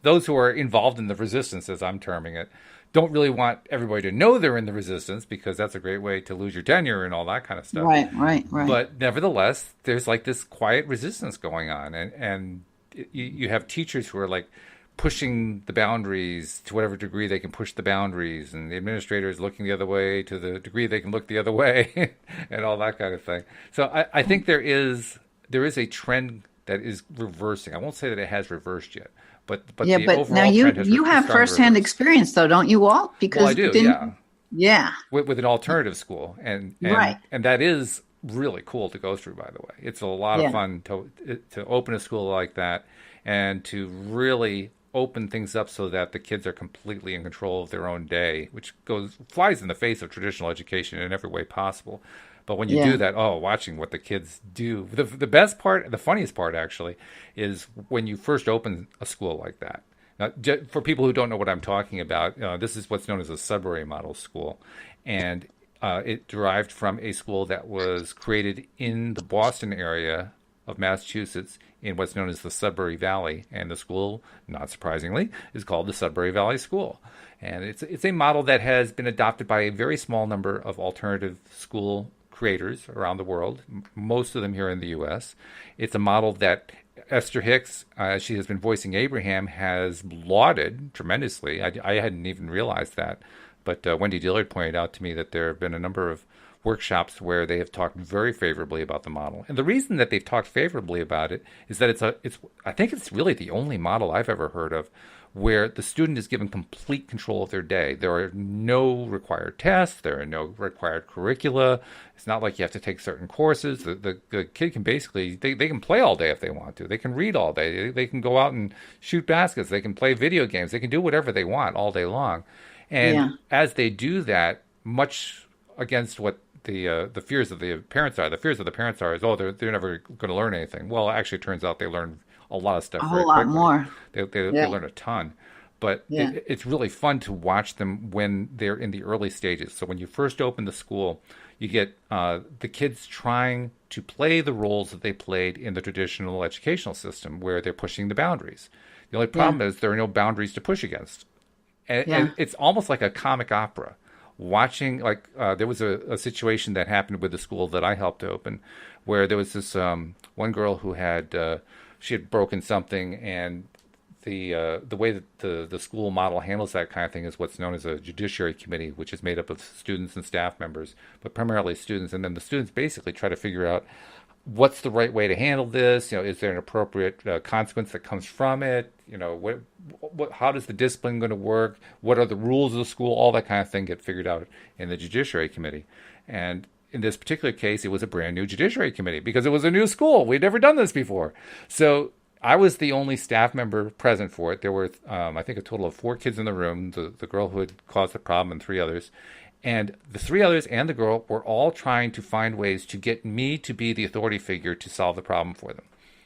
those who are involved in the resistance, as I'm terming it, don't really want everybody to know they're in the resistance because that's a great way to lose your tenure and all that kind of stuff. Right. But nevertheless, there's like this quiet resistance going on, and you have teachers who are like pushing the boundaries to whatever degree they can push the boundaries, and the administrators looking the other way to the degree they can look the other way, and all that kind of thing. So I think there is a trend that is reversing. I won't say that it has reversed yet, but the overall now you have firsthand experience, though, don't you, Walt? Because I do, yeah. With an alternative school, and that is really cool to go through. By the way, it's a lot of fun to open a school like that and to really open things up so that the kids are completely in control of their own day, which flies in the face of traditional education in every way possible. But when you do that, watching what the kids do, the best part, the funniest part actually, is when you first open a school like that. Now, for people who don't know what I'm talking about, this is what's known as a Sudbury Model School. And it derived from a school that was created in the Boston area of Massachusetts in what's known as the Sudbury Valley. And the school, not surprisingly, is called the Sudbury Valley School. And it's a model that has been adopted by a very small number of alternative school creators around the world, most of them here in the U.S. It's a model that Esther Hicks, she has been voicing Abraham, has lauded tremendously. I hadn't even realized that. But Wendy Dillard pointed out to me that there have been a number of workshops where they have talked very favorably about the model. And the reason that they've talked favorably about it is that I think it's really the only model I've ever heard of where the student is given complete control of their day. There are no required tests. There are no required curricula. It's not like you have to take certain courses. The kid can basically, they can play all day if they want to. They can read all day. They can go out and shoot baskets. They can play video games. They can do whatever they want all day long. And as they do that, much against what the fears of the parents are, is, oh, they're never going to learn anything. Well, actually, it turns out they learn a lot of stuff A very whole lot quickly. more. They learn a ton. But it's really fun to watch them when they're in the early stages. So when you first open the school, you get the kids trying to play the roles that they played in the traditional educational system where they're pushing the boundaries. The only problem is there are no boundaries to push against. And it's almost like a comic opera. Watching, like, there was a situation that happened with the school that I helped open where there was this one girl who had, she had broken something, and the way that the school model handles that kind of thing is what's known as a judiciary committee, which is made up of students and staff members, but primarily students. And then the students basically try to figure out what's the right way to handle this. Is there an appropriate consequence that comes from it? How does the discipline going to work? What are the rules of the school? All that kind of thing get figured out in the judiciary committee. And in this particular case, it was a brand new judiciary committee because it was a new school. We'd never done this before. So I was the only staff member present for it. There were, I think, a total of 4 kids in the room, the girl who had caused the problem and 3 others. And the 3 others and the girl were all trying to find ways to get me to be the authority figure to solve the problem for them,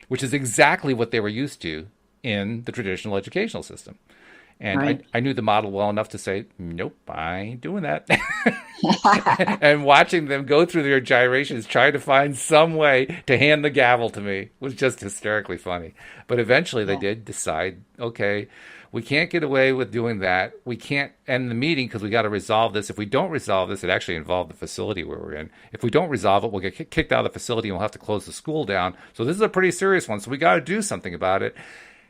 which is exactly what they were used to in the traditional educational system. And I knew the model well enough to say, nope, I ain't doing that. And watching them go through their gyrations, trying to find some way to hand the gavel to me was just hysterically funny. But eventually they did decide, okay, we can't get away with doing that. We can't end the meeting because we got to resolve this. If we don't resolve this, it actually involved the facility where we're in. If we don't resolve it, we'll get kicked out of the facility and we'll have to close the school down. So this is a pretty serious one. So we got to do something about it.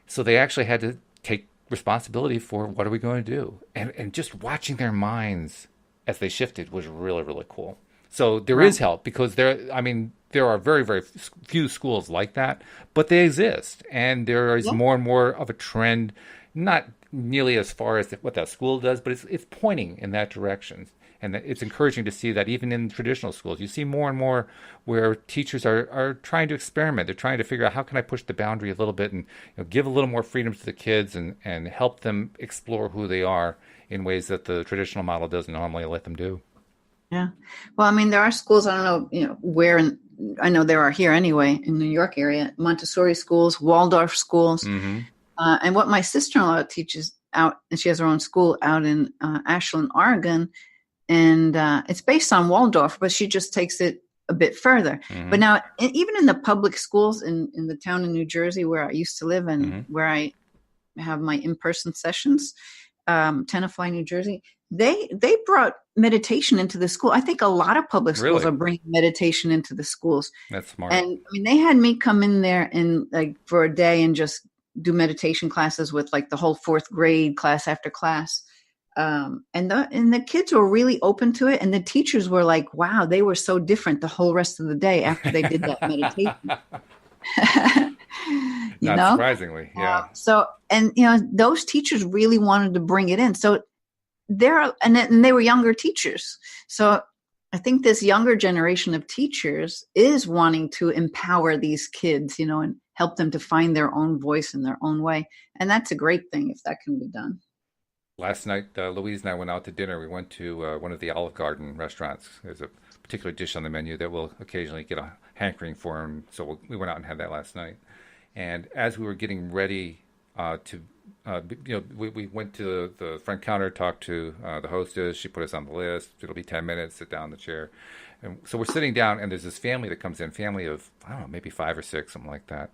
So they actually had to take responsibility for what are we going to do. And just watching their minds as they shifted was really, really cool. So there is help because there are very, very few schools like that, but they exist. And there is more and more of a trend, not nearly as far as what that school does, but it's pointing in that direction. And it's encouraging to see that even in traditional schools, you see more and more where teachers are trying to experiment. They're trying to figure out how can I push the boundary a little bit and give a little more freedom to the kids and help them explore who they are in ways that the traditional model doesn't normally let them do. Yeah. Well, there are schools, I don't know, where, I know there are here anyway, in New York area, Montessori schools, Waldorf schools. Mm-hmm. And what my sister-in-law teaches out, and she has her own school out in Ashland, Oregon, and it's based on Waldorf, but she just takes it a bit further. Mm-hmm. But now, even in the public schools in the town in New Jersey where I used to live and where I have my in-person sessions, Tenafly, New Jersey, they brought meditation into the school. I think a lot of public schools are bringing meditation into the schools. That's smart. And they had me come in there and for a day and just do meditation classes with the whole 4th grade class after class. And the kids were really open to it. And the teachers were like, wow, they were so different the whole rest of the day after they did that meditation. Not surprisingly. Yeah. Those teachers really wanted to bring it in. So and they were younger teachers. So I think this younger generation of teachers is wanting to empower these kids, and help them to find their own voice in their own way. And that's a great thing if that can be done. Last night, Louise and I went out to dinner. We went to one of the Olive Garden restaurants. There's a particular dish on the menu that we'll occasionally get a hankering for, and so we went out and had that last night. And as we were getting ready to we went to the front counter, talked to the hostess. She put us on the list. It'll be 10 minutes. Sit down in the chair. And so we're sitting down, and there's this family that comes in, family of, I don't know, maybe 5 or 6, something like that,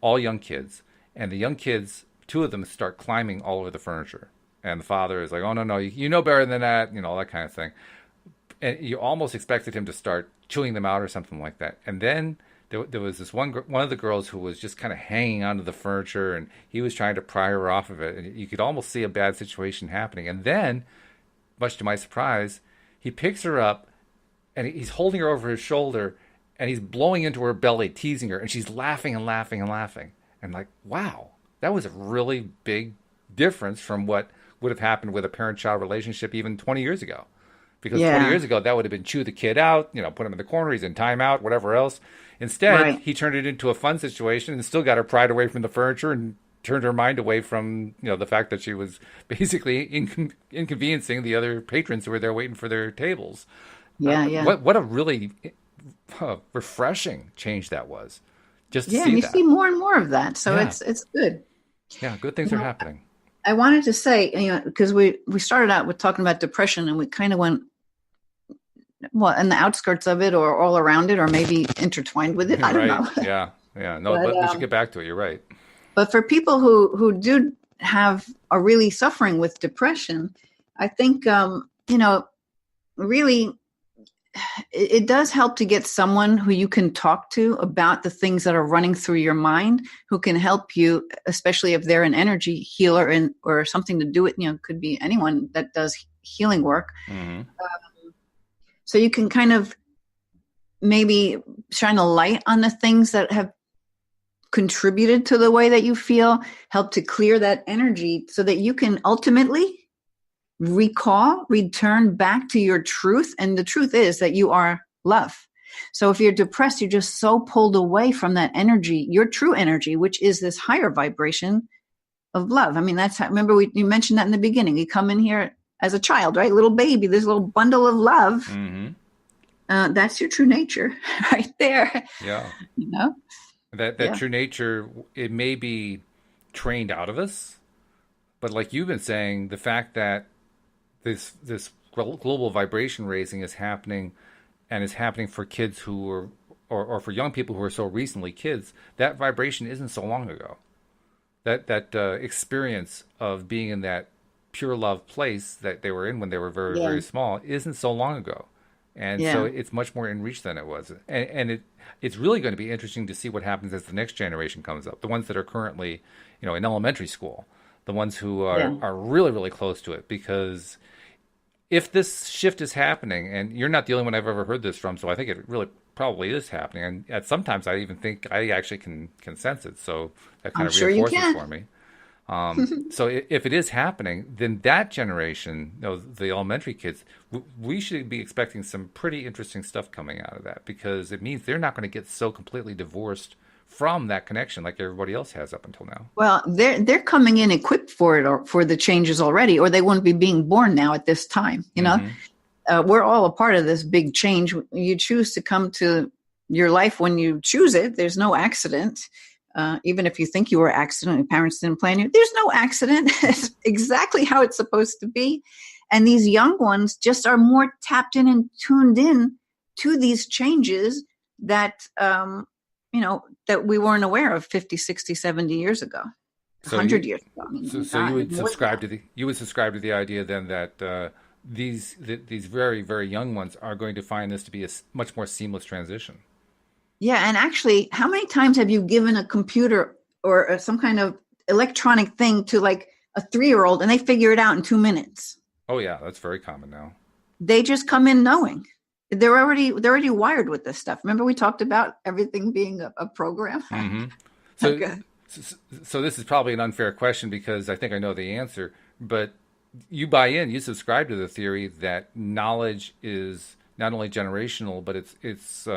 all young kids. And the young kids, 2 of them start climbing all over the furniture. And the father is like, oh, no, you know better than that, all that kind of thing. And you almost expected him to start chewing them out or something like that. And then there was this one of the girls who was just kind of hanging onto the furniture, and he was trying to pry her off of it. And you could almost see a bad situation happening. And then, much to my surprise, he picks her up, and he's holding her over his shoulder, and he's blowing into her belly, teasing her, and she's laughing and laughing and laughing. And like, wow, that was a really big difference from what would have happened with a parent-child relationship even 20 years ago. Because 20 years ago, that would have been chew the kid out, put him in the corner, he's in timeout, whatever else. Instead, he turned it into a fun situation and still got her pried away from the furniture and turned her mind away from, the fact that she was basically inconveniencing the other patrons who were there waiting for their tables. Yeah. What a really refreshing change that was. Just to see and you that. see more and more of that. So it's good. Yeah, good things are happening. I wanted to say, because we started out with talking about depression, and we kind of went, well, in the outskirts of it or all around it or maybe intertwined with it. I don't know. Yeah. No, but we should get back to it. You're right. But for people who do are really suffering with depression, I think, really it does help to get someone who you can talk to about the things that are running through your mind, who can help you, especially if they're an energy healer or something to do with, could be anyone that does healing work. Mm-hmm. So you can kind of maybe shine a light on the things that have contributed to the way that you feel, help to clear that energy so that you can ultimately return back to your truth. And the truth is that you are love. So if you're depressed, you're just so pulled away from that energy, your true energy, which is this higher vibration of love. I mean, that's how, remember you mentioned that in the beginning. You come in here as a child, right? Little baby, this little bundle of love. Mm-hmm. That's your true nature right there. Yeah. That true nature, it may be trained out of us, but like you've been saying, the fact that this global vibration raising is happening, and is happening for kids who are, or for young people who are so recently kids, that vibration isn't so long ago. That experience of being in that pure love place that they were in when they were very, very small isn't so long ago. And so it's much more in reach than it was. And it's really going to be interesting to see what happens as the next generation comes up. The ones that are currently, in elementary school, the ones who are really, really close to it. Because if this shift is happening, and you're not the only one I've ever heard this from, so I think it really probably is happening. And sometimes I even think I actually can sense it. So that kind of reinforces for me. So if it is happening, then that generation, the elementary kids, we should be expecting some pretty interesting stuff coming out of that, because it means they're not going to get so completely divorced from that connection like everybody else has up until now. Well, they're coming in equipped for it, or for the changes already, or they wouldn't be being born now at this time. We're all a part of this big change. You choose to come to your life when you choose it. There's no accident. Even if you think you were an accident, your parents didn't plan you, there's no accident. It's exactly how it's supposed to be. And these young ones just are more tapped in and tuned in to these changes that, that we weren't aware of 50, 60, 70 years ago, 100 years ago. So you would subscribe to the idea then that these very, very young ones are going to find this to be a much more seamless transition. Yeah. And actually, how many times have you given a computer or some kind of electronic thing to like a 3-year-old and they figure it out in 2 minutes? Oh yeah. That's very common now. They just come in knowing. They're already wired with this stuff. Remember we talked about everything being a program? Mm-hmm. So this is probably an unfair question because I think I know the answer, but you buy in, you subscribe to the theory that knowledge is not only generational, but it's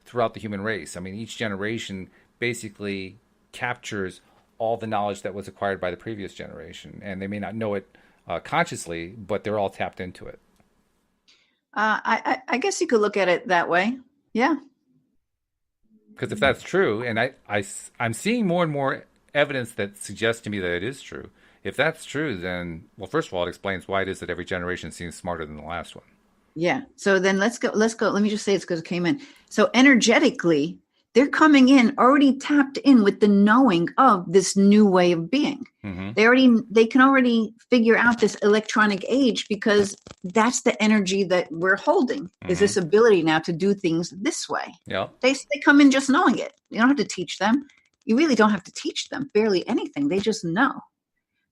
throughout the human race. I mean, each generation basically captures all the knowledge that was acquired by the previous generation, and they may not know it consciously, but they're all tapped into it. I guess you could look at it that way. Yeah. Because if that's true, and I'm seeing more and more evidence that suggests to me that it is true. If that's true, then, well, first of all, it explains why it is that every generation seems smarter than the last one. Yeah. So then let's go. Let me just say it's because it came in. So energetically, they're coming in already tapped in with the knowing of this new way of being. Mm-hmm. They can already figure out this electronic age because that's the energy that we're holding, Mm-hmm. is this ability now to do things this way. Yeah. They come in just knowing it. You don't have to teach them. You really don't have to teach them barely anything. They just know.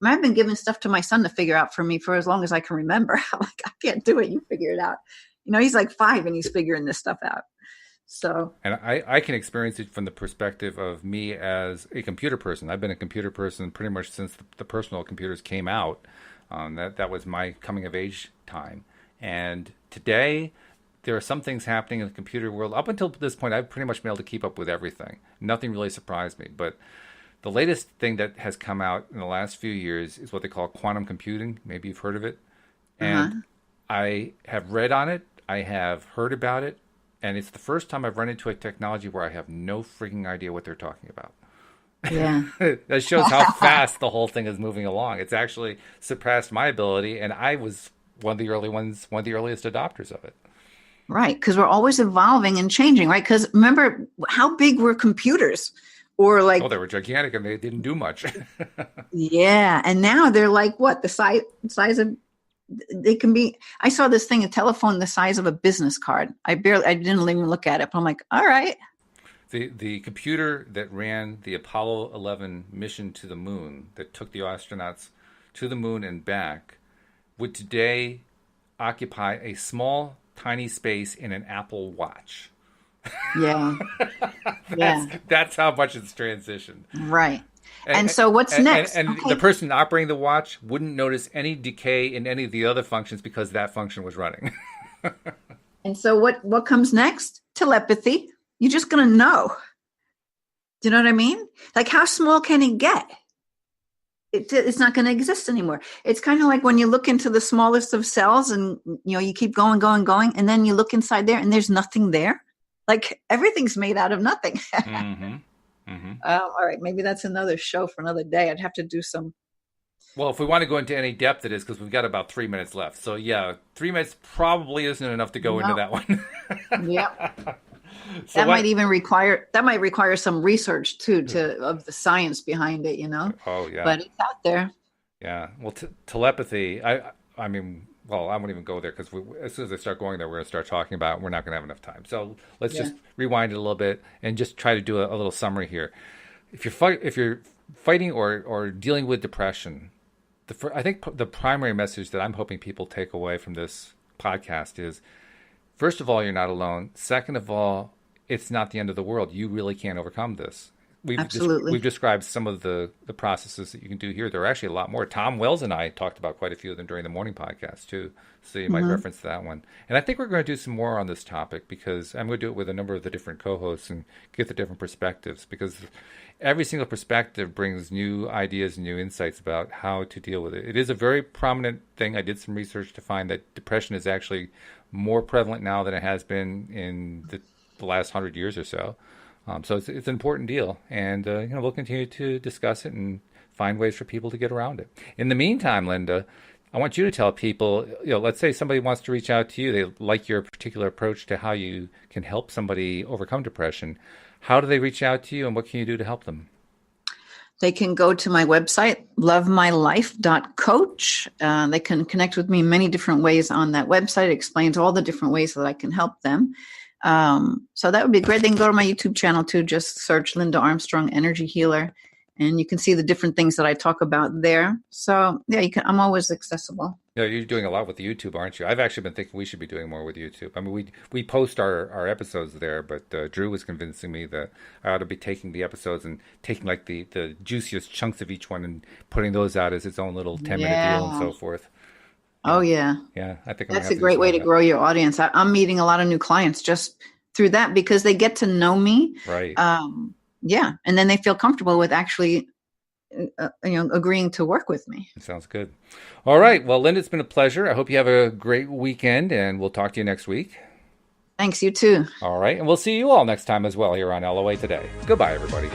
I mean, I've been giving stuff to my son to figure out for me for as long as I can remember. I'm like, I can't do it. You figure it out. You know, he's like 5 and he's figuring this stuff out. So, and I can experience it from the perspective of me as a computer person. I've been a computer person pretty much since the personal computers came out. That was my coming of age time. And today, there are some things happening in the computer world. Up until this point, I've pretty much been able to keep up with everything. Nothing really surprised me. But the latest thing that has come out in the last few years is what they call quantum computing. Maybe you've heard of it. And I have read on it. I have heard about it. And it's the first time I've run into a technology where I have no freaking idea what they're talking about. yeah. That shows how fast the whole thing is moving along. It's actually surpassed my ability, and I was one of the earliest adopters of it. Right. Because we're always evolving and changing, right? Because remember, how big were computers? Or like, oh, they were gigantic and they didn't do much. Yeah. And now they're like what? The size of, they can be, I saw this thing, a telephone the size of a business card. I didn't even look at it, but I'm like, all right. The computer that ran the Apollo 11 mission to the moon, that took the astronauts to the moon and back, would today occupy a small, tiny space in an Apple Watch. Yeah. That's how much it's transitioned. Right. And so what's next? And okay. The person operating the watch wouldn't notice any decay in any of the other functions because that function was running. And so what comes next? Telepathy. You're just going to know. Do you know what I mean? Like, how small can it get? It's not going to exist anymore. It's kind of like when you look into the smallest of cells and, you keep going, and then you look inside there and there's nothing there. Like, everything's made out of nothing. Mm-hmm. Mm-hmm. All right. Maybe that's another show for another day. I'd have to do some. Well, if we want to go into any depth, it is because we've got about 3 minutes left. So, yeah, 3 minutes probably isn't enough to go into that one. Yep. So might require some research too, of the science behind it, Oh yeah. But it's out there. Yeah. Well, telepathy. I mean, well, I won't even go there because as soon as I start going there, we're going to start talking about it. We're not going to have enough time. So let's just rewind it a little bit and just try to do a little summary here. If you're fighting or dealing with depression, I think the primary message that I'm hoping people take away from this podcast is, first of all, you're not alone. Second of all, it's not the end of the world. You really can overcome this. Absolutely. We've described some of the processes that you can do here. There are actually a lot more. Tom Wells and I talked about quite a few of them during the morning podcast too. So you might reference that one. And I think we're going to do some more on this topic because I'm going to do it with a number of the different co-hosts and get the different perspectives, because every single perspective brings new ideas and new insights about how to deal with it. It is a very prominent thing. I did some research to find that depression is actually more prevalent now than it has been in the last 100 years or so. So it's an important deal, and we'll continue to discuss it and find ways for people to get around it. In the meantime, Linda, I want you to tell people, let's say somebody wants to reach out to you, they like your particular approach to how you can help somebody overcome depression. How do they reach out to you, and what can you do to help them? They can go to my website, lovemylife.coach. They can connect with me in many different ways on that website. It explains all the different ways that I can help them. So that would be great. They can go to my YouTube channel too. Just search Linda Armstrong Energy Healer, and you can see the different things that I talk about there. So yeah, I'm always accessible. Yeah, you're doing a lot with YouTube, aren't you? I've actually been thinking we should be doing more with YouTube. I mean, we post our episodes there, but Drew was convincing me that I ought to be taking the episodes and taking like the juiciest chunks of each one and putting those out as its own little 10-minute deal and so forth. Oh, yeah. Yeah, I think that's a great way to grow your audience. I'm meeting a lot of new clients just through that because they get to know me. Right. Yeah. And then they feel comfortable with actually, agreeing to work with me. Sounds good. All right. Well, Linda, it's been a pleasure. I hope you have a great weekend, and we'll talk to you next week. Thanks. You too. All right. And we'll see you all next time as well here on LOA Today. Goodbye, everybody.